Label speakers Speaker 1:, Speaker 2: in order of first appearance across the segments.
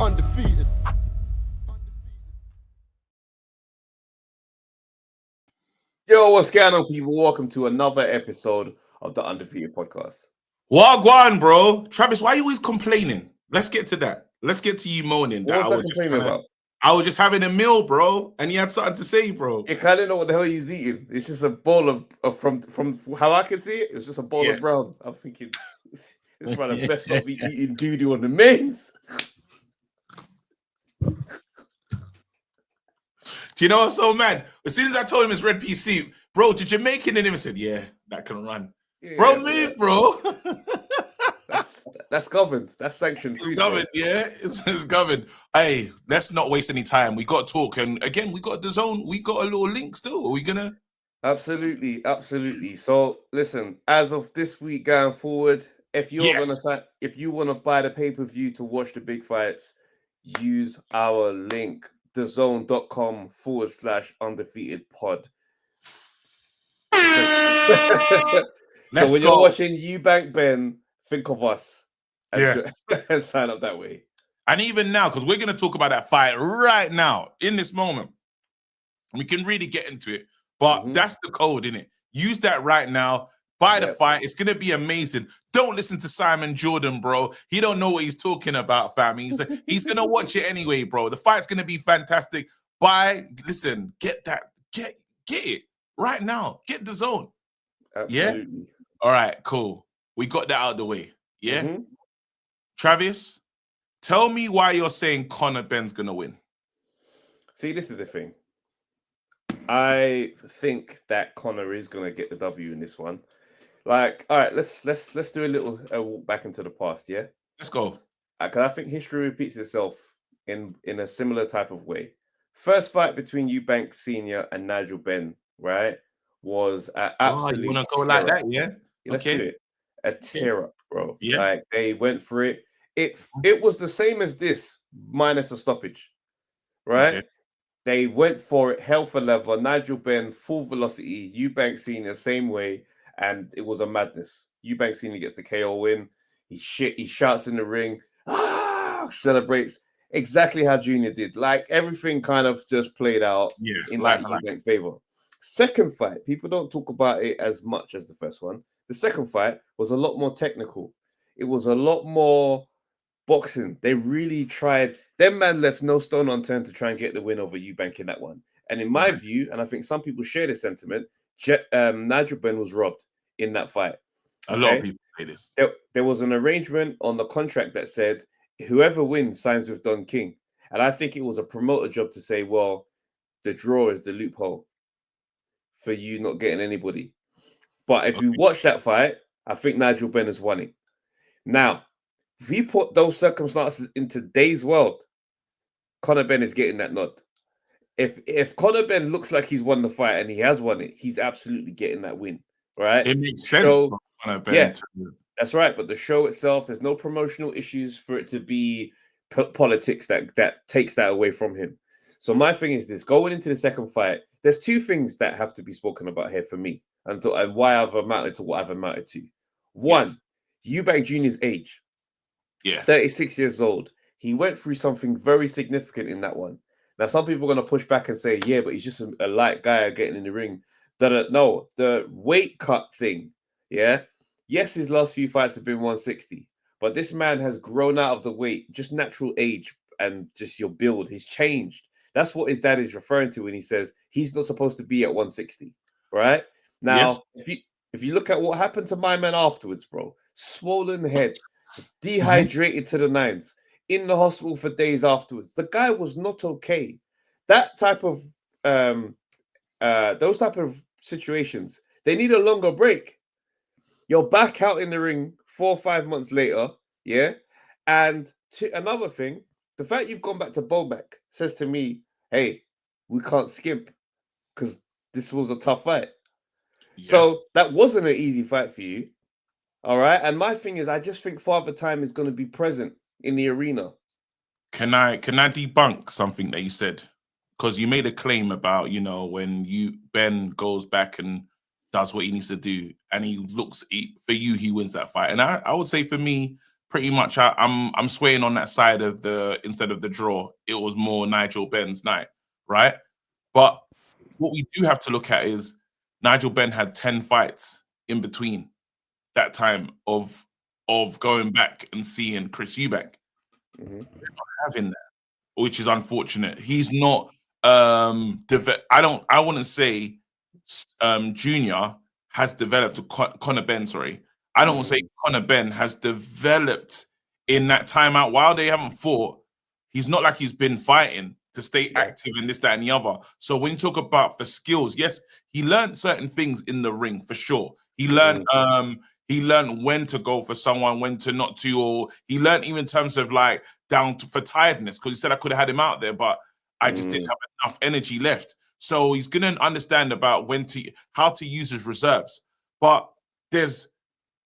Speaker 1: Undefeated.
Speaker 2: Yo, what's going on, people? Welcome to another episode of the Undefeated podcast.
Speaker 3: Wagwan, bro. Travis, why are you always complaining? Let's get to that. Let's get to you moaning.
Speaker 2: What was I complaining about?
Speaker 3: I was just having a meal, bro, and you had something to say, bro.
Speaker 2: You kind of know what the hell he's eating. It's just a bowl of from how I can see it, it's just a bowl of brown. I'm thinking it's probably the best not be eating doo-doo on the mains.
Speaker 3: Do you know what's so mad? As soon as I told him it's red pea soup, bro, the Jamaican in him said, yeah, that can run. Yeah, bro, move, bro.
Speaker 2: That's governed. That's sanctioned.
Speaker 3: It's governed, yeah. It's governed. Hey, let's not waste any time. We got to talk. And again, we got DAZN. We got a little link still. Are we going to?
Speaker 2: Absolutely, absolutely. So listen, as of this week going forward, if you're if you want to buy the pay-per-view to watch the big fights, use our link, DAZN.com/undefeatedpod. So when you're watching Eubank Benn, think of us and sign up that way.
Speaker 3: And even now, because we're going to talk about that fight right now, in this moment, we can really get into it. But that's the code, innit? Use that right now. Buy the fight. It's going to be amazing. Don't listen to Simon Jordan, bro. He don't know what he's talking about, fam. He's going to watch it anyway, bro. The fight's going to be fantastic. Listen, get that. Get it right now. Get DAZN.
Speaker 2: Absolutely.
Speaker 3: Yeah? All right, cool. We got that out of the way. Yeah? Travis, tell me why you're saying Conor Benn's going to win.
Speaker 2: See, this is the thing. I think that Conor is going to get the W in this one. Like, all right, let's do a little walk back into the past, yeah?
Speaker 3: Let's go.
Speaker 2: Because I think history repeats itself in a similar type of way. First fight between Eubank Sr. and Nigel Benn, right, was absolutely.
Speaker 3: You want to go like that, yeah?
Speaker 2: Let's do it. A tear up, bro.
Speaker 3: Yeah.
Speaker 2: Like, they went for it. It was the same as this, minus a stoppage, right? Okay. They went for it, hell for leather. Nigel Benn, full velocity. Eubank Sr., same way. And it was a madness. Eubank Sr. gets the KO win. He shouts in the ring. Celebrates exactly how Junior did. Like, everything kind of just played out in Eubank favor. Second fight, people don't talk about it as much as the first one. The second fight was a lot more technical. It was a lot more boxing. They really tried. Them man left no stone unturned to try and get the win over Eubank in that one. And in my view, and I think some people share this sentiment, Nigel Benn was robbed in that fight.
Speaker 3: A lot of people say this.
Speaker 2: There was an arrangement on the contract that said whoever wins signs with Don King. And I think it was a promoter job to say, well, the draw is the loophole for you not getting anybody. But if you watch that fight, I think Nigel Benn has won it. Now, if you put those circumstances in today's world, Conor Benn is getting that nod. If Conor Benn looks like he's won the fight and he has won it, he's absolutely getting that win, right?
Speaker 3: It makes sense for Conor Benn.
Speaker 2: That's right. But the show itself, there's no promotional issues for it to be politics that takes that away from him. So my thing is this: going into the second fight, there's two things that have to be spoken about here for me, and why I've amounted to what I've amounted to. One, Eubank Jr.'s age. 36 years old. He went through something very significant in that one. Now, some people are going to push back and say, yeah, but he's just a light guy getting in the ring. No, the weight cut thing, yes, his last few fights have been 160, but this man has grown out of the weight, just natural age and just your build. He's changed. That's what his dad is referring to when he says he's not supposed to be at 160, right? Now, if you look at what happened to my man afterwards, bro, swollen head, dehydrated to the nines, in the hospital for days afterwards. The guy was not okay. That type of those type of situations, they need a longer break. You're back out in the ring 4 or 5 months later, And another thing, the fact you've gone back to Bobek says to me, hey, we can't skimp because this was a tough fight. So that wasn't an easy fight for you. All right. And my thing is, I just think Father Time is going to be present in the arena.
Speaker 3: Can I debunk something that you said? Because you made a claim about, when Ben goes back and does what he needs to do and he looks, for you, he wins that fight. And I would say for me, pretty much I'm swaying on that side of the instead of the draw. It was more Nigel Benn's night, right? But what we do have to look at is Nigel Benn had 10 fights in between that time of going back and seeing Chris Eubank.
Speaker 2: Mm-hmm.
Speaker 3: Having that, which is unfortunate. He's not I wouldn't say Junior has developed Conor Benn, sorry. I don't say Conor Benn has developed in that time out. While they haven't fought, he's not like he's been fighting to stay active in this, that, and the other. So when you talk about for skills, yes, he learned certain things in the ring for sure. He learned when to go for someone, when to not to, or he learned even in terms of like down to, for tiredness, because he said I could have had him out there, but I just didn't have enough energy left. So he's gonna understand about how to use his reserves. But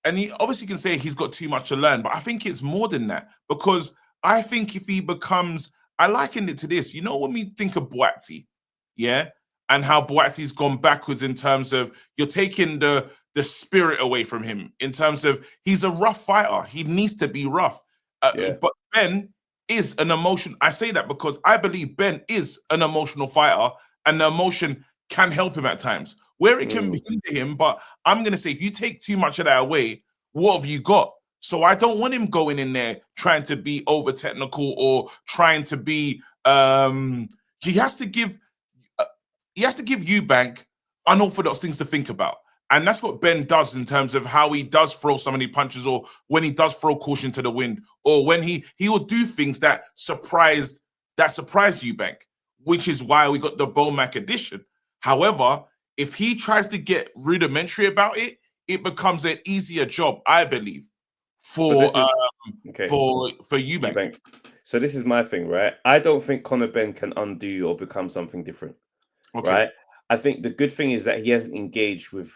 Speaker 3: and he obviously can say he's got too much to learn, but I think it's more than that, because I think if he becomes, I likened it to this, you know, when we think of Boaty, yeah, and how Boaty's gone backwards in terms of you're taking the spirit away from him in terms of he's a rough fighter. He needs to be rough. But Benn is an emotion. I say that because I believe Benn is an emotional fighter, and the emotion can help him at times where it can hinder him. But I'm going to say, if you take too much of that away, what have you got? So I don't want him going in there trying to be over technical or trying to be. He has to give Eubank unorthodox things to think about. And that's what Benn does in terms of how he does throw so many punches, or when he does throw caution to the wind, or when he will do things that surprise Eubank, which is why we got the Bomac edition. However, if he tries to get rudimentary about it, it becomes an easier job, I believe, for Eubank.
Speaker 2: So this is my thing, right? I don't think Conor Benn can undo or become something different, right? I think the good thing is that he hasn't engaged with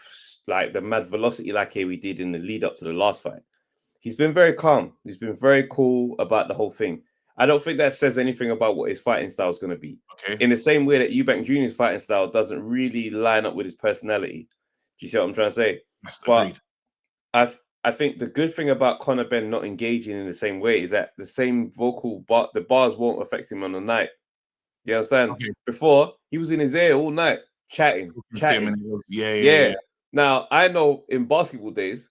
Speaker 2: like the mad velocity like we did in the lead up to the last fight. He's been very calm. He's been very cool about the whole thing. I don't think that says anything about what his fighting style is going to be. In the same way that Eubank Jr.'s fighting style doesn't really line up with his personality. Do you see what I'm trying to say? But I think the good thing about Conor Benn not engaging in the same way is that the same the bars won't affect him on the night. You understand? Before, he was in his ear all night, chatting. Yeah. Now, I know in basketball days,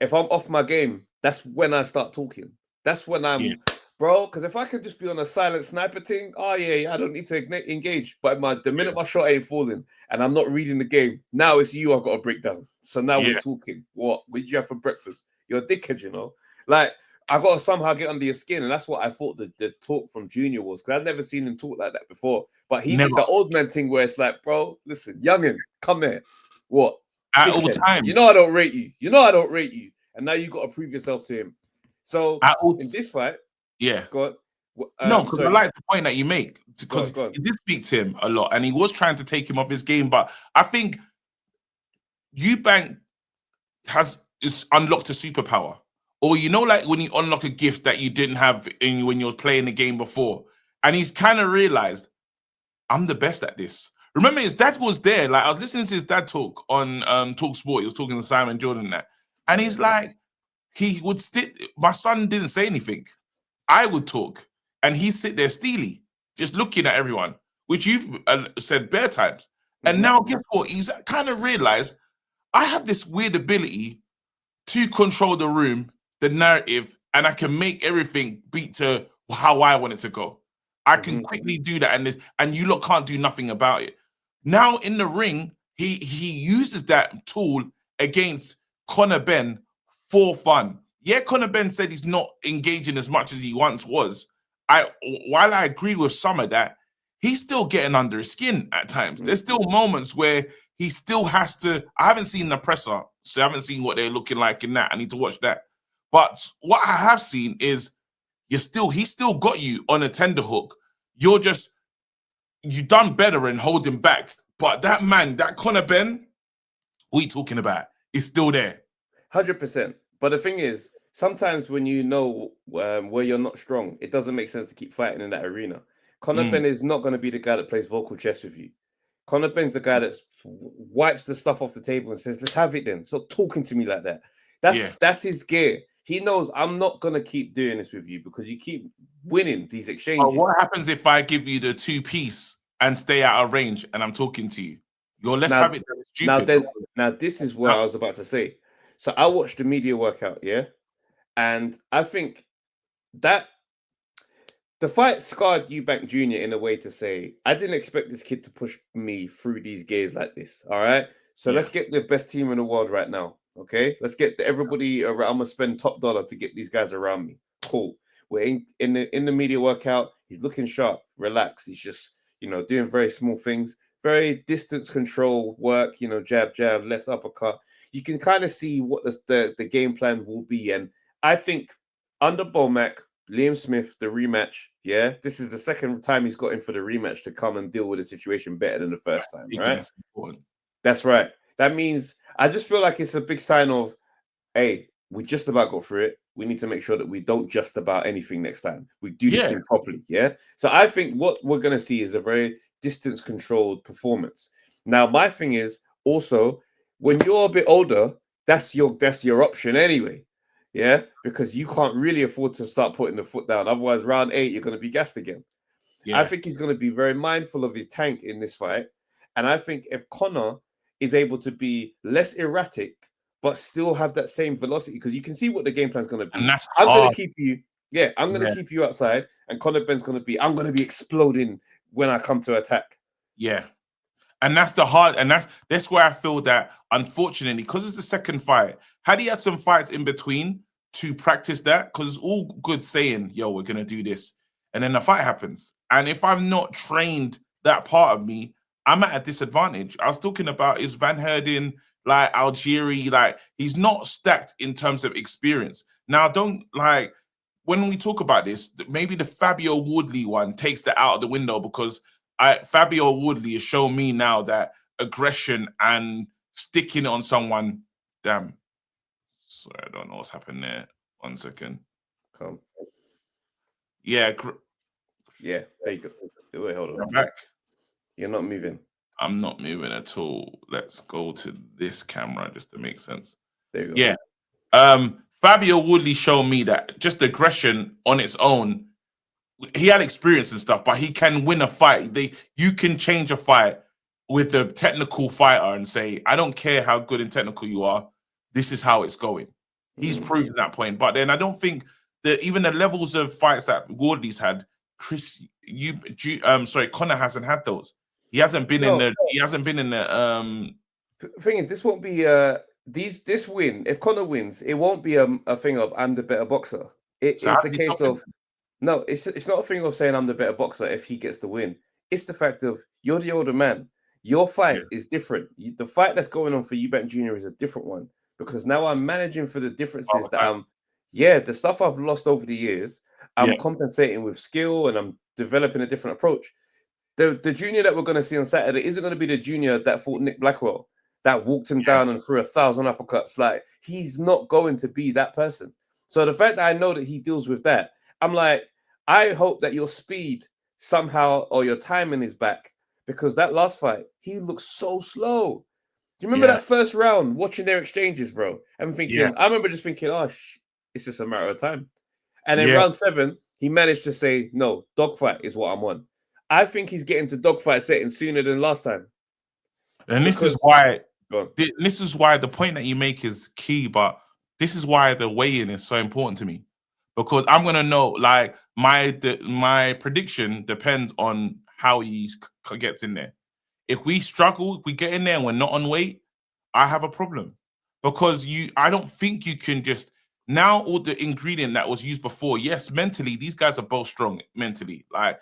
Speaker 2: if I'm off my game, that's when I start talking. That's when I'm, bro, because if I could just be on a silent sniper thing, I don't need to engage. But the minute my shot ain't falling and I'm not reading the game, now it's you I've got to break down. So now we're talking. What did you have for breakfast? You're a dickhead, you know? Like, I got to somehow get under your skin. And that's what I thought the talk from Junior was, because I'd never seen him talk like that before. But he did the old man thing where it's like, bro, listen, youngin, come here. What?
Speaker 3: At all times.
Speaker 2: You know I don't rate you. You know I don't rate you. And now you got to prove yourself to him. So in this fight, go on.
Speaker 3: No, because I like the point that you make, because he did speak to him a lot and he was trying to take him off his game. But I think Eubank is unlocked a superpower. Or, you know, like when you unlock a gift that you didn't have when you was playing the game before. And he's kind of realized, I'm the best at this. Remember, his dad was there. Like, I was listening to his dad talk on Talk Sport. He was talking to Simon Jordan and that. And he's like, he would my son didn't say anything. I would talk. And he'd sit there steely, just looking at everyone, which you've said bare times. And now, guess what? He's kind of realized, I have this weird ability to control the room, the narrative, and I can make everything beat to how I want it to go. I can quickly do that, and you lot can't do nothing about it. Now in the ring, he uses that tool against Conor Benn for fun. Yeah, Conor Benn said he's not engaging as much as he once was. While I agree with some of that, he's still getting under his skin at times. There's still moments where he still has to. I haven't seen the presser, so I haven't seen what they're looking like in that. I need to watch that. But what I have seen is he's still got you on a tender hook. You done better in holding back. But that man, that Conor Benn, what are you talking about? Is still there.
Speaker 2: 100%. But the thing is, sometimes when you know where you're not strong, it doesn't make sense to keep fighting in that arena. Conor Benn is not going to be the guy that plays vocal chess with you. Conor Benn's the guy that wipes the stuff off the table and says, let's have it then. Stop talking to me like that. That's his gear. He knows I'm not gonna keep doing this with you because you keep winning these
Speaker 3: But
Speaker 2: exchanges.
Speaker 3: what happens if I give you the 2-piece and stay out of range and I'm talking to you? You're let's
Speaker 2: Now,
Speaker 3: have it. Stupid.
Speaker 2: now this is what I was about to say. So I watched the media workout, yeah, and I think that the fight scarred Eubank Jr. in a way to say, I didn't expect this kid to push me through these gears like this. All right. So let's get the best team in the world right now. Okay. Let's get everybody around. I'm gonna spend top dollar to get these guys around me. Cool. We're in the media workout. He's looking sharp, relaxed. He's just, doing very small things, very distance control work, jab, jab, left uppercut. You can kind of see what the game plan will be. And I think under Bomac, Liam Smith, the rematch. Yeah, this is the second time he's got in for the rematch to come and deal with the situation better than the first time, right?
Speaker 3: That's important.
Speaker 2: That's right. That means I just feel like it's a big sign of, hey, we just about got through it. We need to make sure that we don't just about anything next time. We do this thing properly. Yeah. So I think what we're going to see is a very distance controlled performance. Now, my thing is also when you're a bit older, that's your option anyway. Yeah, because you can't really afford to start putting the foot down. Otherwise, round 8, you're going to be gassed again. Yeah. I think he's going to be very mindful of his tank in this fight. And I think if Conor is able to be less erratic, but still have that same velocity, because you can see what the game plan is going to be.
Speaker 3: And that's
Speaker 2: I'm going to keep you, I'm going to keep you outside. And Conor Benn's going to be, I'm going to be exploding when I come to attack.
Speaker 3: Yeah. And that's the hard, and that's where I feel that, unfortunately, because it's the second fight, had he had some fights in between to practice that, because it's all good saying, yo, we're going to do this. And then the fight happens. And if I've not trained that part of me, I'm at a disadvantage. I was talking about, is Van Herden, like Algieri, like he's not stacked in terms of experience. Now, when we talk about this, maybe the Fabio Woodley one takes that out of the window, because Fabio Woodley has shown me now that aggression and sticking on someone, damn. Sorry, I don't know what's happened there. 1 second.
Speaker 2: Come.
Speaker 3: Yeah.
Speaker 2: Yeah, there you go. Wait, hold on.
Speaker 3: I'm back.
Speaker 2: You're not moving.
Speaker 3: I'm not moving at all. Let's go to this camera just to make sense.
Speaker 2: There you go.
Speaker 3: Yeah. Fabio Woodley showed me that just aggression on its own, he had experience and stuff, but he can win a fight. You can change a fight with a technical fighter and say, I don't care how good and technical you are, this is how it's going. He's proven that point. But then I don't think that even the levels of fights that Woodley's had, Conor hasn't had those. He hasn't been in the
Speaker 2: thing is, this won't be this win. If Conor wins, it won't be a thing of I'm the better boxer. It's a case of no, it's not a thing of saying I'm the better boxer if he gets the win. It's the fact of you're the older man. Your fight is different. The fight that's going on for Eubank Jr. is a different one, because now I'm managing for the differences the stuff I've lost over the years, I'm compensating with skill and I'm developing a different approach. The junior that we're going to see on Saturday isn't going to be the junior that fought Nick Blackwell, that walked him down and threw 1,000 uppercuts. Like, he's not going to be that person. So the fact that I know that he deals with that, I'm like, I hope that your speed somehow or your timing is back, because that last fight, he looked so slow. Do you remember that first round, watching their exchanges, bro? I'm thinking, I remember just thinking, it's just a matter of time. And then round 7, he managed to say, no, dogfight is what I'm on. I think he's getting to dogfight setting sooner than last time.
Speaker 3: And this is why the point that you make is key, but this is why the weigh-in is so important to me. Because I'm gonna know, like, my prediction depends on how he gets in there. If we struggle, if we get in there and we're not on weight, I have a problem. Because I don't think you can just now all the ingredient that was used before. Yes, mentally, these guys are both strong mentally. Like,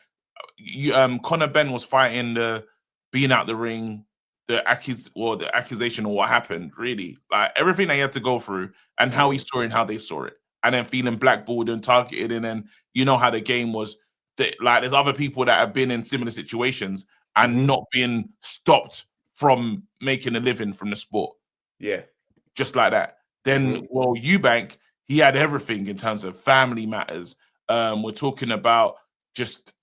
Speaker 3: Conor Benn was fighting the being out the ring, the accusation or what happened, really. Like, everything they had to go through and how he saw it and how they saw it. And then feeling blackballed and targeted, and then you know how the game was. Like, there's other people that have been in similar situations and not being stopped from making a living from the sport.
Speaker 2: Yeah.
Speaker 3: Just like that. Then, well, Eubank, he had everything in terms of family matters. We're talking about just,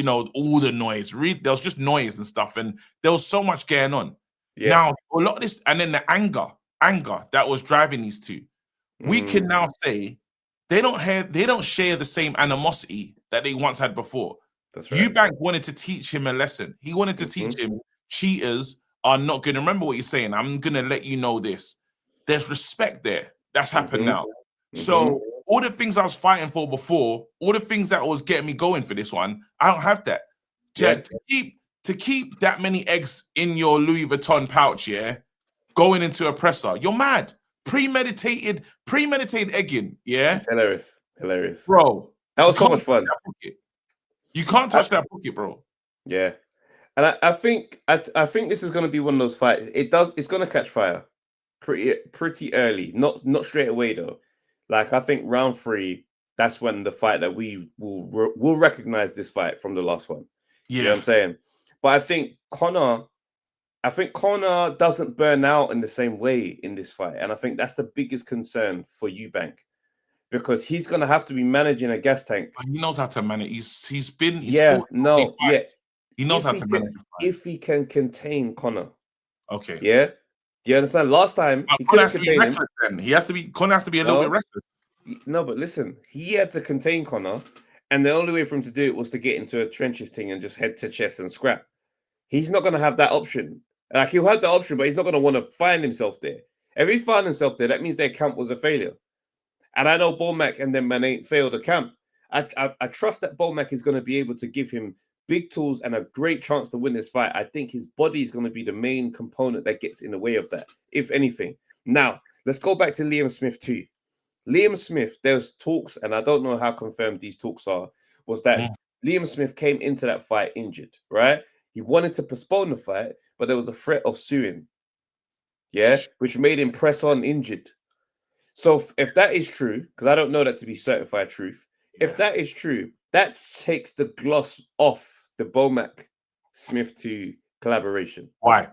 Speaker 3: all the noise. There was just noise and stuff, and there was so much going on. Yeah. Now, a lot of this, and then the anger that was driving these two. we can now say they don't share the same animosity that they once had before.
Speaker 2: That's right.
Speaker 3: Eubank wanted to teach him a lesson. He wanted to teach him cheaters are not going to remember what you're saying. I'm going to let you know this. There's respect there. That's happened now. So all the things I was fighting for before, all the things that was getting me going for this one, I don't have that. To keep that many eggs in your Louis Vuitton pouch, going into a presser, you're mad. Premeditated egging,
Speaker 2: It's hilarious,
Speaker 3: bro.
Speaker 2: That was so much fun.
Speaker 3: You can't touch that pocket, bro.
Speaker 2: Yeah, and I think this is going to be one of those fights. It's going to catch fire pretty early, not straight away though. Like I think round 3, that's when the fight that we will recognize this fight from the last one.
Speaker 3: Yeah,
Speaker 2: you know what I'm saying. But I think Conor doesn't burn out in the same way in this fight, and I think that's the biggest concern for Eubank, because he's going to have to be managing a gas tank.
Speaker 3: He knows how to manage. He knows how to manage.
Speaker 2: If he can contain Conor,
Speaker 3: okay,
Speaker 2: yeah. Do you understand? Last time he couldn't contain him.
Speaker 3: Then Conor has to be a little bit reckless.
Speaker 2: No, but listen, he had to contain Conor, and the only way for him to do it was to get into a trenches thing and just head to chest and scrap. He's not going to have that option. Like, he'll have the option, but he's not going to want to find himself there. If he found himself there, that means their camp was a failure. And I know Bolmac and them man ain't failed a camp. I trust that Bolmac is going to be able to give him big tools and a great chance to win this fight. I think his body is going to be the main component that gets in the way of that, if anything. Now, let's go back to Liam Smith too. Liam Smith, there's talks, and I don't know how confirmed these talks are, was that Liam Smith came into that fight injured, right? He wanted to postpone the fight, but there was a threat of suing, which made him press on injured. So if that is true, because I don't know that to be certified truth, if that is true, that takes the gloss off the Bolmac Smith 2 collaboration.
Speaker 3: Why?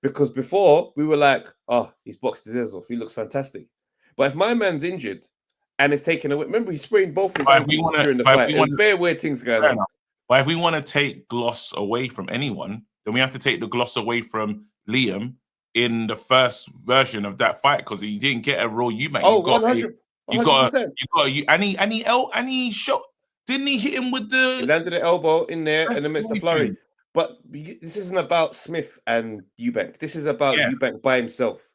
Speaker 2: Because before we were like, oh, he's boxed his ears off. He looks fantastic. But if my man's injured and it's taken away, remember he sprained both his ankles during the fight. There's bare weird things going on.
Speaker 3: But if we want to take gloss away from anyone, then we have to take the gloss away from Liam in the first version of that fight, because he didn't get a raw Eubank.
Speaker 2: Oh, 100%.
Speaker 3: And he shot. Didn't he hit him with the?
Speaker 2: He landed an elbow in there and amidst the flurry. But this isn't about Smith and Eubank. This is about Eubank by himself.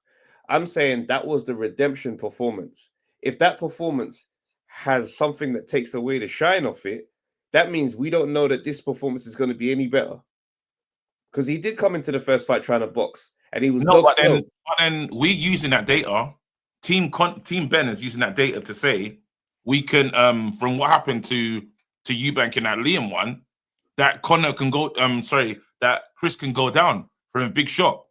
Speaker 2: I'm saying that was the redemption performance. If that performance has something that takes away the shine off it, that means we don't know that this performance is going to be any better. Because he did come into the first fight trying to box, and he was
Speaker 3: but then we're using that data. Team Benn is using that data to say we can, from what happened to Eubank in that Liam one, that Conor can go. That Chris can go down from a big shot,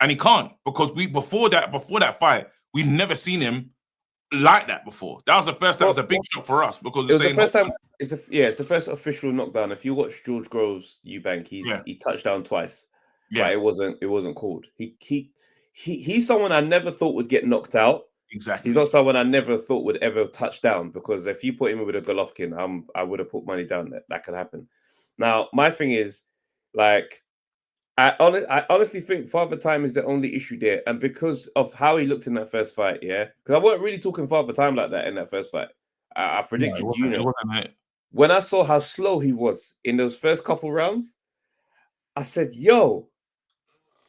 Speaker 3: and he can't, because before that fight, we've never seen him like that before. That was the first. That was a big shot for us, because
Speaker 2: it was the first time. It's the first official knockdown. If you watch George Groves Eubank, he touched down twice. Yeah, but it wasn't called. He's someone I never thought would get knocked out.
Speaker 3: Exactly.
Speaker 2: He's not someone I never thought would ever touch down, because if you put him with a Golovkin, I would have put money down that could happen. Now, my thing is, like, I honestly think Father Time is the only issue there, and because of how he looked in that first fight, because I weren't really talking Father Time like that in that first fight. I predicted when I saw how slow he was in those first couple rounds, I said, "Yo,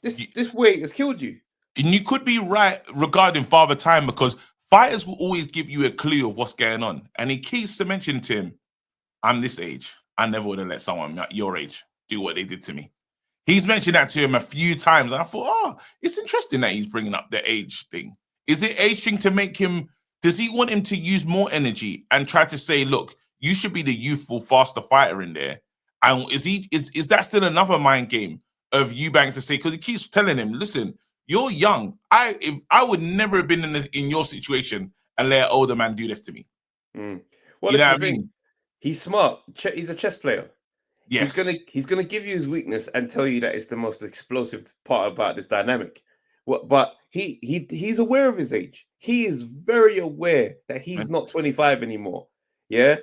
Speaker 2: this weight has killed you."
Speaker 3: And you could be right regarding Father Time, because fighters will always give you a clue of what's going on, and he keeps mentioning to him, "I'm this age. I never would have let someone at your age do what they did to me." He's mentioned that to him a few times, and I thought, oh, it's interesting that he's bringing up the age thing. Is it age thing to make him? Does he want him to use more energy and try to say, look, you should be the youthful, faster fighter in there? And is that still another mind game of Eubank to say, because he keeps telling him, listen, you're young. I would never have been in your situation and let an older man do this to me.
Speaker 2: Well, you know what I mean? He's smart. He's a chess player.
Speaker 3: Yes.
Speaker 2: He's gonna give you his weakness and tell you that it's the most explosive part about this dynamic. But he's aware of his age. He is very aware that he's not 25 anymore. Yeah.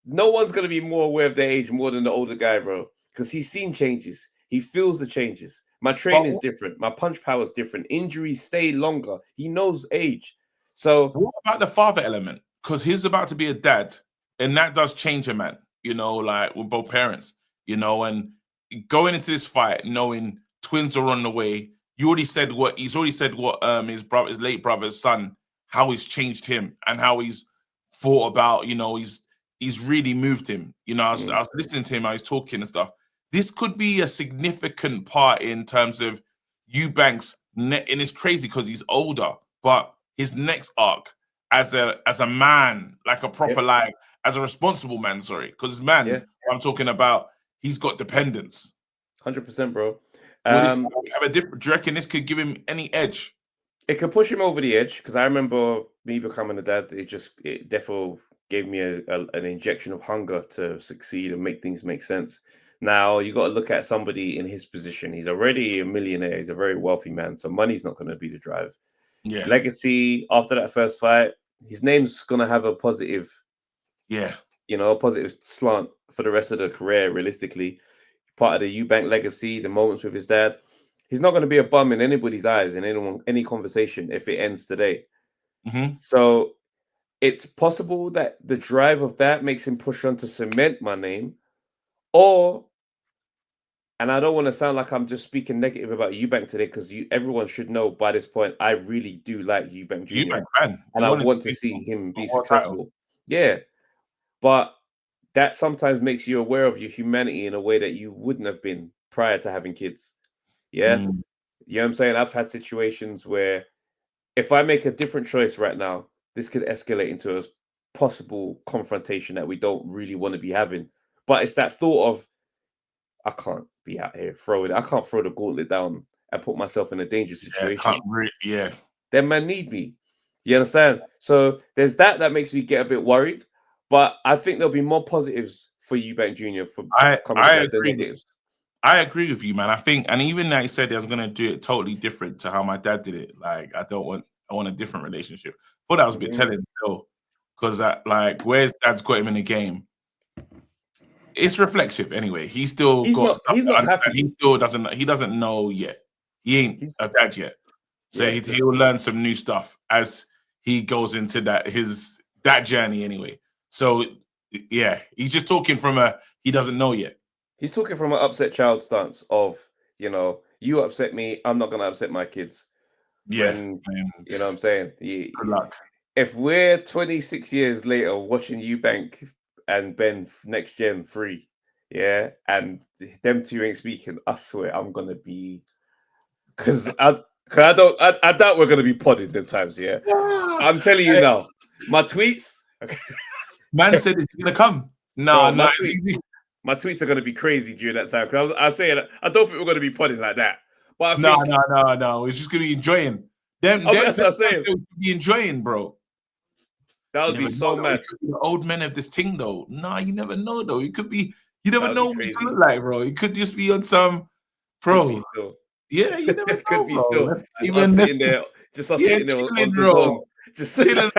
Speaker 2: No one's gonna be more aware of their age more than the older guy, bro. Because he's seen changes. He feels the changes. My training's different. My punch power is different. Injuries stay longer. He knows age. So
Speaker 3: what about the father element? Because he's about to be a dad, and that does change a man, you know, like with both parents, you know, and going into this fight, knowing twins are on the way. He's already said what his late brother's son, how he's changed him and how he's thought about, you know, he's really moved him. You know, I was listening to him, I was talking and stuff. This could be a significant part in terms of Eubank's and it's crazy because he's older, but his next arc as a man, like a proper like as a responsible man, sorry, because man, I'm talking about, he's got dependence.
Speaker 2: 100%, bro.
Speaker 3: Will this have a different? Do you reckon this could give him any edge?
Speaker 2: It could push him over the edge because I remember me becoming a dad. It definitely gave me an injection of hunger to succeed and make things make sense. Now you got to look at somebody in his position. He's already a millionaire. He's a very wealthy man, so money's not going to be the drive.
Speaker 3: Yeah.
Speaker 2: Legacy after that first fight, his name's going to have a positive, a positive slant for the rest of the career. Realistically, part of the Eubank legacy, the moments with his dad. He's not going to be a bum in anybody's eyes in any conversation if it ends today. So it's possible that the drive of that makes him push on to cement my name, and I don't want to sound like I'm just speaking negative about Eubank today because everyone should know by this point I really do like Eubank Jr.
Speaker 3: Eubank, man.
Speaker 2: And I want to see him be successful. Yeah, but that sometimes makes you aware of your humanity in a way that you wouldn't have been prior to having kids. Yeah. You know what I'm saying? I've had situations where if I make a different choice right now, this could escalate into a possible confrontation that we don't really want to be having. But it's that thought of, I can't be out here I can't throw the gauntlet down and put myself in a dangerous situation. Them man need me. You understand? So there's that makes me get a bit worried. But I think there'll be more positives for Eubank Jr. for coming back than negatives.
Speaker 3: I agree with you, man. I think, and even that he said I was gonna do it totally different to how my dad did it. Like, I want a different relationship. I thought that was a bit telling still, because like where his dad's got him in the game, it's reflexive anyway. He's still
Speaker 2: he's not happy.
Speaker 3: He still doesn't know yet. He ain't a dad yet. So he'll learn some new stuff as he goes into that journey anyway. So yeah, he's just talking from he doesn't know yet.
Speaker 2: He's talking from an upset child stance of, you upset me, I'm not gonna upset my kids.
Speaker 3: Yeah,
Speaker 2: you know what I'm saying?
Speaker 3: Good luck.
Speaker 2: If we're 26 years later watching Eubank and Benn Next Gen 3, and them two ain't speaking, I swear I'm gonna be, because I doubt we're gonna be podding them times. I'm telling you now, my tweets.
Speaker 3: Man said it's gonna come. No,
Speaker 2: my tweets are going to be crazy during that time. Because I say that I don't think we're going to be podding like that. But
Speaker 3: no. It's just going to be enjoying. That's what I'm saying. Be enjoying, bro.
Speaker 2: That would be so mad.
Speaker 3: The old men of this thing, though. No, you never know, though. It could be. You never know what it could look like, bro. It could just be on some, bro. Yeah, you never know. It could be still.
Speaker 2: Just us sitting there. Just us sitting there on the zone. Just chilling.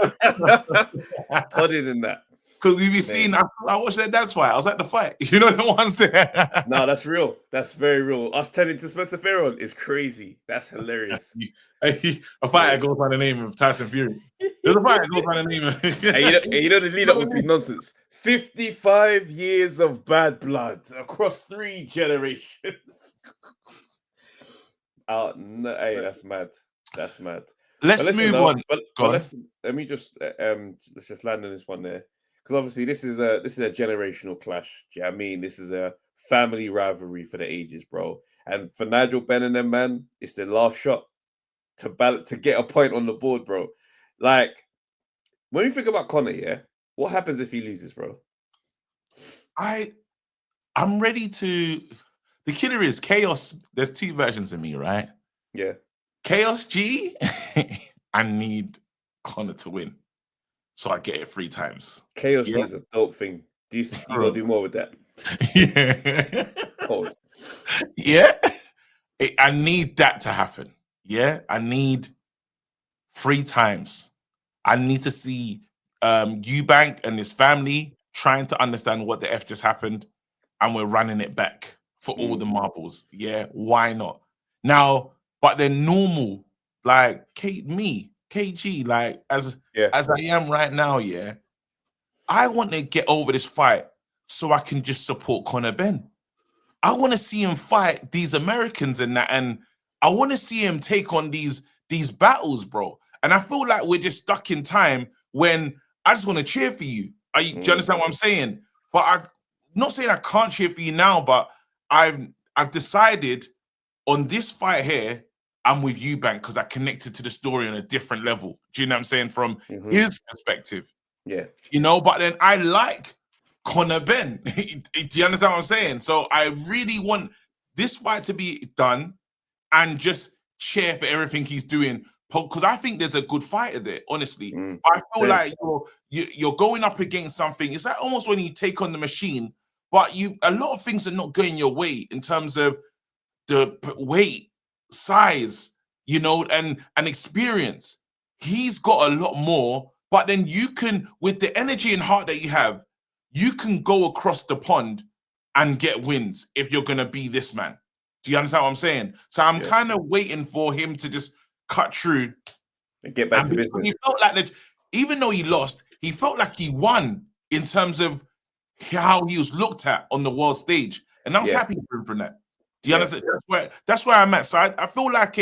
Speaker 2: Podding in that.
Speaker 3: Because we be seeing, I watched that Dad's fight. I was at the fight. You know the ones there.
Speaker 2: No, that's real. That's very real. Us telling to Spencer Farron is crazy. That's hilarious.
Speaker 3: A fight that goes by the name of Tyson Fury. There's a fight that goes by the name of...
Speaker 2: you know the lead up would be nonsense. 55 years of bad blood across 3 generations. No, hey, that's mad. That's mad.
Speaker 3: Let's move on.
Speaker 2: Let me just let's just land on this one there. Because obviously this is a generational clash. Do you know what I mean? This is a family rivalry for the ages, bro. And for Nigel Benn and them, man, it's their last shot to get a point on the board, bro. Like, when you think about Conor, what happens if he loses, bro?
Speaker 3: I'm ready to... The killer is Chaos. There's 2 versions of me, right?
Speaker 2: Yeah.
Speaker 3: Chaos G, I need Conor to win. So I get it 3 times.
Speaker 2: Chaos G is a dope thing. You gotta do more with that.
Speaker 3: Yeah.
Speaker 2: Cold.
Speaker 3: Yeah. I need that to happen. Yeah. I need 3 times. I need to see Eubank and his family trying to understand what the F just happened, and we're running it back for all the marbles. Yeah. Why not? Now, but they're normal. Like KG, like as
Speaker 2: Yeah.
Speaker 3: I am right now, yeah, I want to get over this fight so I can just support Conor Benn. I want to see him fight these Americans and that, and I want to see him take on these battles, bro. And I feel like we're just stuck in time when I just want to cheer for you. Do you understand what I'm saying? But I'm not saying I can't cheer for you now, but I've decided on this fight here, I'm with Eubank because I connected to the story on a different level. Do you know what I'm saying? From his perspective.
Speaker 2: Yeah.
Speaker 3: You know, but then I like Conor Benn. Do you understand what I'm saying? So I really want this fight to be done and just cheer for everything he's doing, because I think there's a good fighter there, honestly. I feel like you're going up against something. It's like almost when you take on the machine, but a lot of things are not going your way in terms of the weight, size, you know, and experience. He's got a lot more, but then you can, with the energy and heart that you have, you can go across the pond and get wins if you're going to be this man. Do you understand what I'm saying? So I'm kind of waiting for him to just cut through
Speaker 2: and get back to business.
Speaker 3: He felt like even though he lost, he felt like he won in terms of how he was looked at on the world stage. And I was happy for him from that. Do you understand? That's where I'm at. So I feel like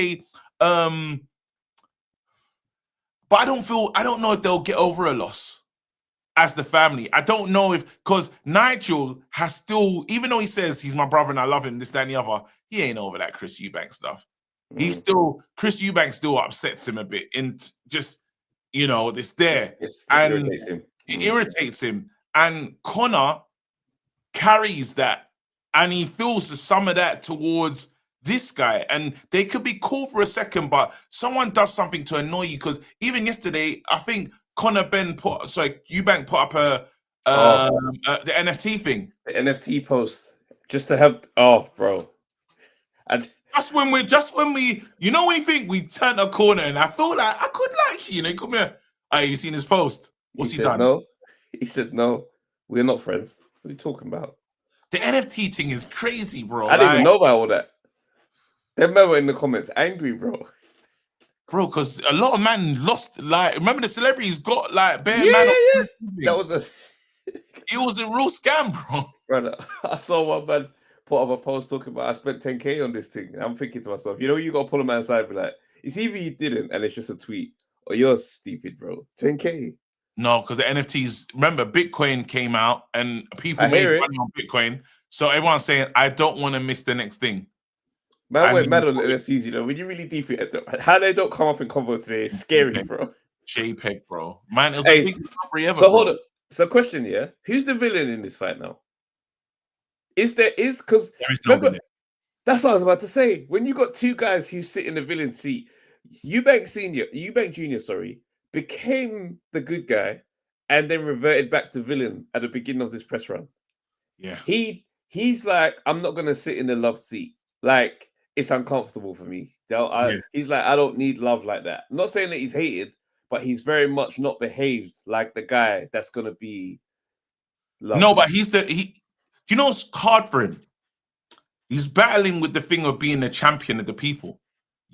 Speaker 3: but I don't know if they'll get over a loss as the family. I don't know because Nigel has still, even though he says he's my brother and I love him, this, that, and the other, he ain't over that Chris Eubank stuff. Chris Eubank still upsets him a bit, and just, you know, it's there. It irritates him. It irritates him. And Conor carries that, and he feels some of that towards this guy. And they could be cool for a second, but someone does something to annoy you. Because even yesterday, I think Eubank put up the NFT thing.
Speaker 2: The NFT post. Just to have, bro.
Speaker 3: Just when we, you know, when you think we turned a corner, and I feel like I could like you know, come here. Hey, you seen his post? What's he done?
Speaker 2: No. He said, no, we're not friends. What are you talking about?
Speaker 3: The NFT thing is crazy, bro.
Speaker 2: I didn't even know about all that. Them men were in the comments angry, bro.
Speaker 3: Bro, because a lot of men lost. Like, remember the celebrities got like bare
Speaker 2: man.
Speaker 3: Yeah.
Speaker 2: That was
Speaker 3: it was a real scam, bro.
Speaker 2: Brother, I saw one man put up a post talking about I spent 10K on this thing. I'm thinking to myself, you know, you got to pull a man aside and be like, it's either you didn't and it's just a tweet, or you're stupid, bro. 10K.
Speaker 3: No, because the NFTs, remember, Bitcoin came out and people made money on Bitcoin. So everyone's saying, I don't want to miss the next thing.
Speaker 2: Man went mad on NFTs, you know. When you really deep it, how they don't come up in convo today is scary, bro.
Speaker 3: JPEG, bro. Man, it was the biggest recovery ever.
Speaker 2: So hold on. So question, yeah. Who's the villain in this fight now? Because
Speaker 3: there is no villain.
Speaker 2: That's what I was about to say. When you got two guys who sit in the villain seat, Eubank Jr., became the good guy and then reverted back to villain at the beginning of this press run.
Speaker 3: Yeah.
Speaker 2: He's like, I'm not gonna sit in the love seat. Like, it's uncomfortable for me. He's like, I don't need love like that. I'm not saying that he's hated, but he's very much not behaved like the guy that's gonna be loved.
Speaker 3: No, but you know what's hard for him? He's battling with the thing of being the champion of the people,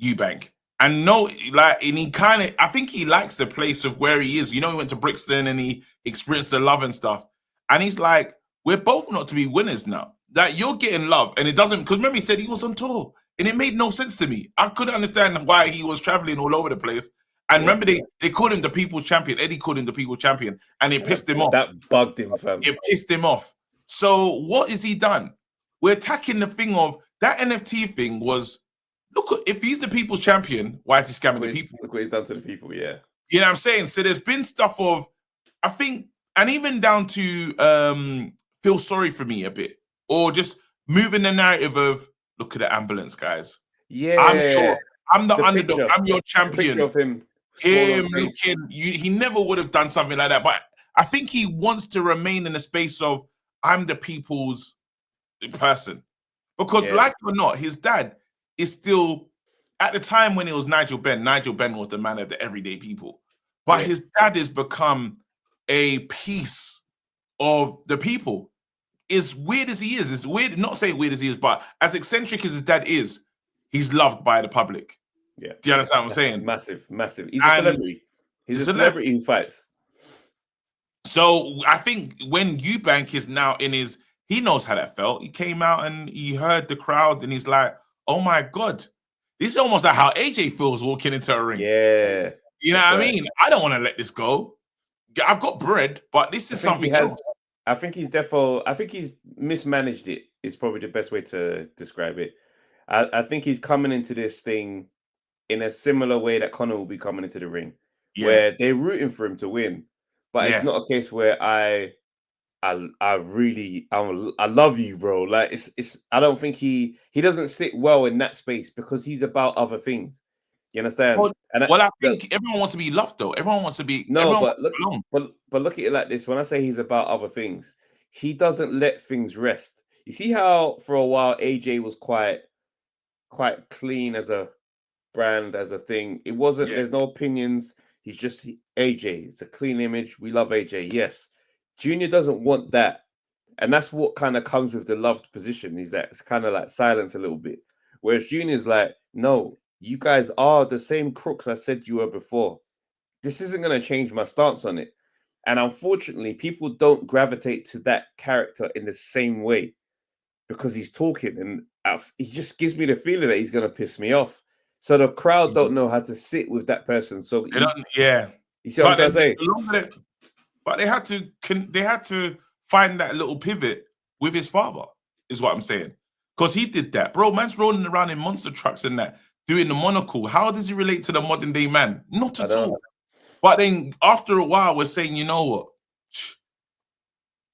Speaker 3: Eubank. And I think he likes the place of where he is. You know, he went to Brixton and he experienced the love and stuff. And he's like, we're both not to be winners now. Like, you're getting love, and it doesn't, because remember he said he was on tour, and it made no sense to me. I couldn't understand why he was traveling all over the place. And remember, they called him the people's champion. Eddie called him the people's champion, and it pissed him off.
Speaker 2: That bugged him, fam.
Speaker 3: It pissed him off. So what has he done? We're attacking the thing of that NFT thing was, look, if he's the people's champion, why is he scamming the people?
Speaker 2: Look what he's done to the people, yeah.
Speaker 3: You know what I'm saying? So there's been stuff of, I think, and even down to feel sorry for me a bit, or just moving the narrative of, look at the ambulance, guys.
Speaker 2: Yeah.
Speaker 3: I'm the underdog. I'm your champion.
Speaker 2: Of him
Speaker 3: looking, he never would have done something like that. But I think he wants to remain in the space of, I'm the people's person. Because like it or not, his dad is still, at the time when it was Nigel Benn was the man of the everyday people. But his dad has become a piece of the people. As weird as he is, it's weird, not saying weird as he is, but as eccentric as his dad is, he's loved by the public.
Speaker 2: Yeah.
Speaker 3: Do you understand what I'm saying?
Speaker 2: Massive, massive. He's a celebrity. He's a celebrity who fights.
Speaker 3: So I think when Eubank is now in his, he knows how that felt. He came out and he heard the crowd and he's like, oh my God, this is almost like how AJ feels walking into a ring.
Speaker 2: Yeah.
Speaker 3: You know what I mean? I don't want to let this go. I've got bread, but this is something else.
Speaker 2: I think he's mismanaged it, is probably the best way to describe it. I think he's coming into this thing in a similar way that Conor will be coming into the ring, where they're rooting for him to win. But it's not a case where I love you, bro. Like it's I don't think he doesn't sit well in that space because he's about other things. You understand?
Speaker 3: Well, I think everyone wants to be loved, though. Everyone wants to be.
Speaker 2: No, but look at it like this. When I say he's about other things, he doesn't let things rest. You see how for a while AJ was quite clean as a brand, as a thing. It wasn't. There's no opinions. He's just AJ. It's a clean image. We love AJ. Yes, Junior doesn't want that, and that's what kind of comes with the loved position. Is that it's kind of like silence a little bit, whereas Junior's like, no, you guys are the same crooks I said you were before. This isn't going to change my stance on it. And unfortunately, people don't gravitate to that character in the same way because he's talking, and he just gives me the feeling that he's going to piss me off. So the crowd don't know how to sit with that person. So
Speaker 3: you
Speaker 2: see what I'm saying?
Speaker 3: But they had to find that little pivot with his father, is what I'm saying. Because he did that. Bro, man's rolling around in monster trucks and that, doing the monocle. How does he relate to the modern day man? Not at all. But then after a while, we're saying, you know what?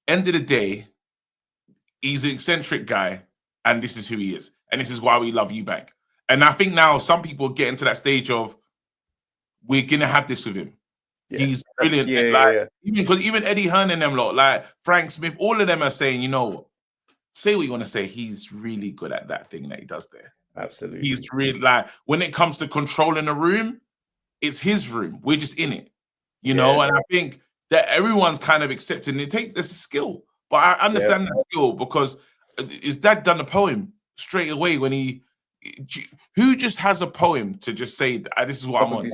Speaker 3: End of the day, he's an eccentric guy, and this is who he is. And this is why we love Eubank. And I think now some people get into that stage of, we're going to have this with him. Yeah. He's brilliant. Even Eddie Hearn and them lot, like Frank Smith, all of them are saying, you know what? Say what you want to say. He's really good at that thing that he does there.
Speaker 2: Absolutely.
Speaker 3: He's really, like, when it comes to controlling a room, it's his room. We're just in it, you know? And I think that everyone's kind of accepting it. There's a skill, but I understand that skill because his dad done a poem straight away when who just has a poem to just say, this is what I'm on.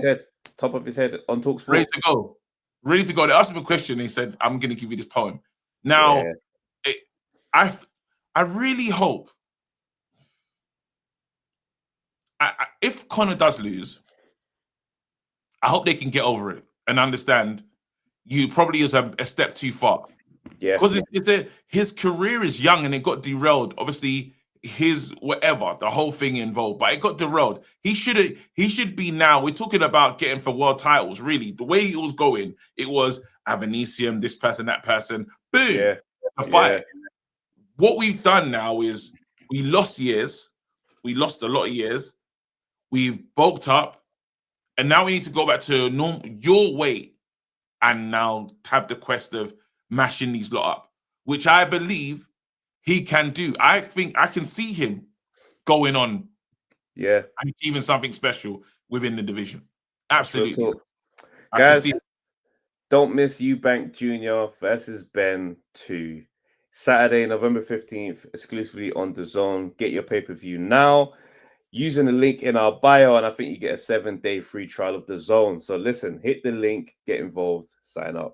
Speaker 2: Top of his head on TalkSport.
Speaker 3: Ready to go. They asked him a question and he said, I'm going to give you this poem. Now, I really hope if Conor does lose, I hope they can get over it and understand you probably is a step too far. Yeah, because his career is young and it got derailed. Obviously, the whole thing involved, but it got derailed. He should be now. We're talking about getting for world titles. Really, the way he was going, it was Avanesium, this person, that person, boom, a fight. Yeah. What we've done now is we lost years. We lost a lot of years. We've bulked up, and now we need to go back to your weight, and now have the quest of mashing these lot up, which I believe he can do. I think I can see him going on, and achieving something special within the division. Absolutely,
Speaker 2: guys. Don't miss Eubank Jr. versus Benn 2, Saturday, November 15th, exclusively on DAZN. Get your pay-per-view now using the link in our bio, and I think you get a 7-day free trial of DAZN. So listen, hit the link, get involved, sign up.